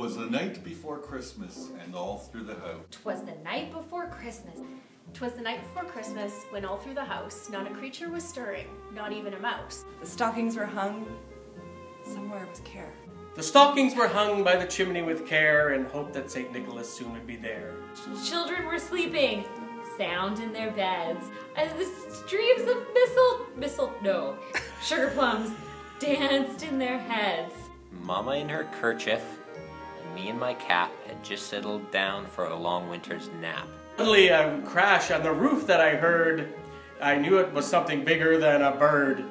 'Twas the night before Christmas, and all through the house. 'Twas the night before Christmas. 'Twas the night before Christmas, when all through the house not a creature was stirring, not even a mouse. The stockings were hung somewhere with care. The stockings were hung by the chimney with care in hope that St. Nicholas soon would be there. Children were sleeping, sound in their beds, and the streams of sugar plums danced in their heads. Mama in her kerchief, and me in my cap had just settled down for a long winter's nap. Suddenly a crash on the roof that I heard. I knew it was something bigger than a bird.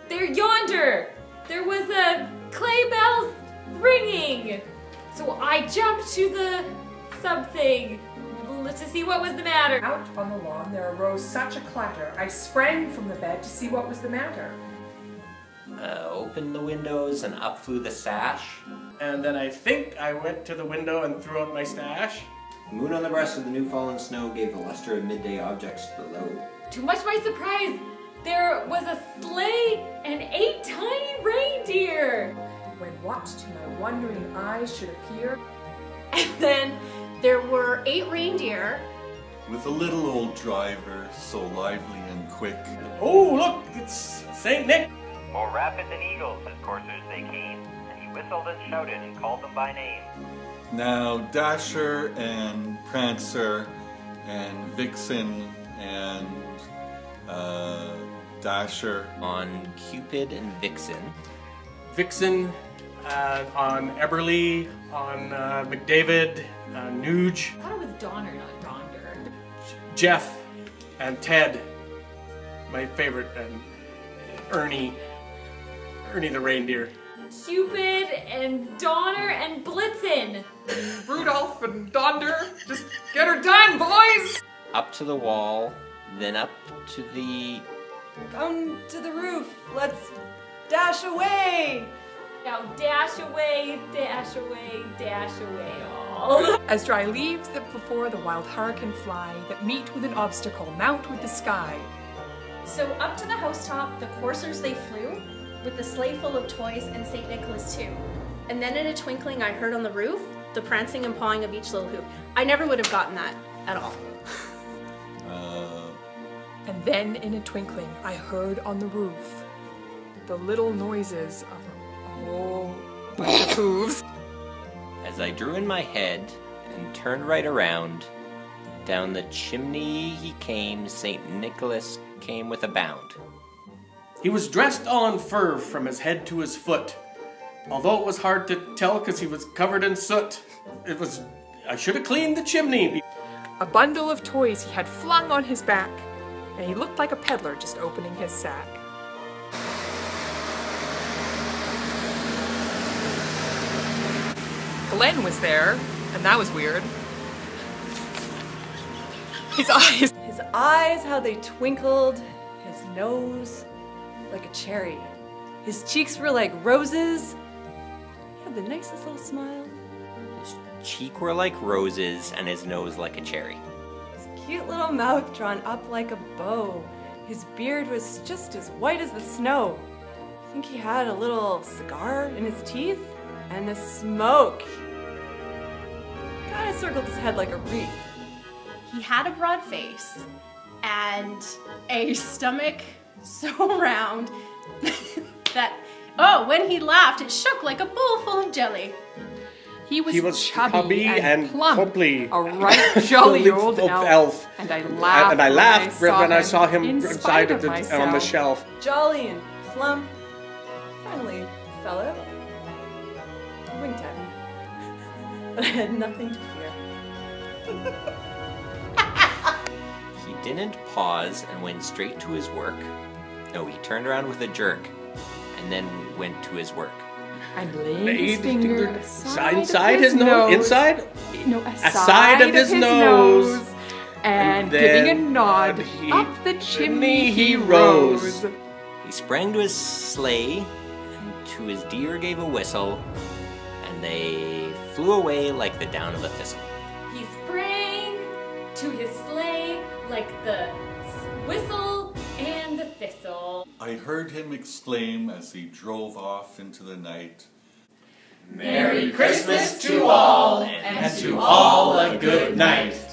There yonder, there was a clay bell ringing. So I jumped to the something to see what was the matter. Out on the lawn there arose such a clatter, I sprang from the bed to see what was the matter. Opened the windows and up flew the sash. And then I think I went to the window and threw out my stash. The moon on the breast of the new fallen snow gave the luster of midday objects below. To much my surprise, there was a sleigh and 8 tiny reindeer. When what to my wondering eyes should appear. And then there were 8 reindeer. With a little old driver, so lively and quick. Oh, look, it's St. Nick. More rapid than eagles, his coursers they came, and he whistled and shouted and called them by name. Now Dasher and Prancer and Vixen and Dasher. On Cupid and Vixen. Vixen, on Eberly, on McDavid, Nuge. I thought it was Donner, not Donder. Jeff and Ted, my favorite, and Ernie the reindeer. Cupid and Donner and Blitzen. Rudolph and Donder, just get her done, boys! Up to the wall, then up to the... Come to the roof, let's dash away! Now dash away, dash away, dash away all. As dry leaves that before the wild hurricane fly, that meet with an obstacle, mount with the sky. So up to the housetop, the coursers they flew, with the sleigh full of toys and St. Nicholas too. And then in a twinkling I heard on the roof, the prancing and pawing of each little hoop. I never would have gotten that at all. And then in a twinkling I heard on the roof the little noises of a whole bunch of hooves. As I drew in my head and turned right around, down the chimney he came, St. Nicholas came with a bound. He was dressed all in fur from his head to his foot, although it was hard to tell because he was covered in soot. I should have cleaned the chimney. A bundle of toys he had flung on his back, and he looked like a peddler just opening his sack. Glenn was there, and that was weird. His eyes, How they twinkled, his nose like a cherry. His cheeks were like roses. He had the nicest little smile. His cheek were like roses and his nose like a cherry. His cute little mouth drawn up like a bow. His beard was just as white as the snow. I think he had a little cigar in his teeth, and the smoke kind of circled his head like a wreath. He had a broad face and a stomach so round that, when he laughed, it shook like a bowl full of jelly. He was chubby and plump, plumply. a right jolly old elf. And I laughed, when I saw him inside inside on the shelf. Jolly and plump, friendly fellow. He winked at me, but I had nothing to fear. He didn't pause and went straight to his work. No, he turned around with a jerk and then went to his work. And laid his finger inside his nose. Inside? No, aside of his nose. And giving a nod, up the chimney he rose. He sprang to his sleigh and to his deer gave a whistle, and they flew away like the down of a thistle. He sprang to his sleigh like the whistle and the thistle. I heard him exclaim as he drove off into the night. Merry Christmas to all, and to all a good night.